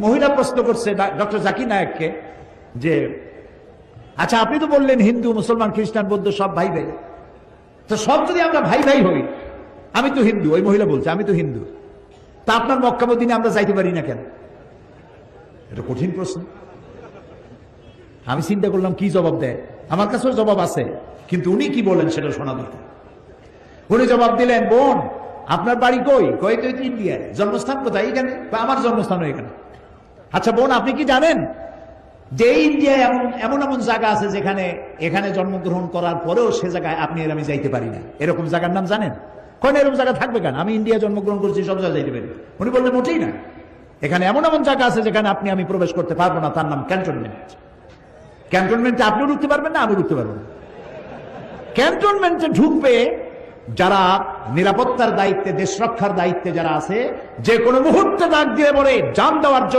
মহিলা প্রশ্ন করছে ডক্টর জাকির নায়েককে যে আচ্ছা আপনি তো বললেন হিন্দু মুসলমান খ্রিস্টান বৌদ্ধ সব ভাই ভাই, তো সব যদি আমরা ভাই ভাই হই, আমি তো হিন্দু, ওই মহিলা বলছে আমি তো হিন্দু, তা আপনার মক্কা মদিনে আমরা যাইতে পারি না কেন? এটা কঠিন প্রশ্ন। আমি চিন্তা করলাম কি জবাব দেয়। আমার কাছেও জবাব আছে, কিন্তু উনি কি বলেন সেটা শোনা দরকার। উনি জবাব দিলেন, বোন আপনার বাড়ি কই? কই তো ইন্ডিয়ায়। জন্মস্থান কোথায়? এখানে। আমার জন্মস্থান এখানে। আচ্ছা বোন আপনি কি জানেন যে ইন্ডিয়ায় এমন এমন এমন জায়গা আছে যেখানে এখানে জন্মগ্রহণ করার পরেও সে জায়গায় আপনি আর আমি যাইতে পারি না, এরকম জায়গার নাম জানেন? কেন এরকম জায়গা থাকবে কেন? আমি ইন্ডিয়া জন্মগ্রহণ করছি, সব জায়গায় যাইতে পারি। উনি বললেন মোটেই না, এখানে এমন এমন জায়গা আছে যেখানে আপনি আমি প্রবেশ করতে পারবো না, তার নাম ক্যান্টনমেন্ট। ক্যান্টনমেন্টে আপনিও ঢুকতে পারবেন না, আমি ঢুকতে পারবো না। ক্যান্টনমেন্টে ঢুকবে যারা নিরাপত্তার দায়িত্বে, দেশ রক্ষার দায়িত্বে যারা আছে, যে কোনো মুহূর্তে ডাক দিয়ে বলে জান দেওয়ার জন্য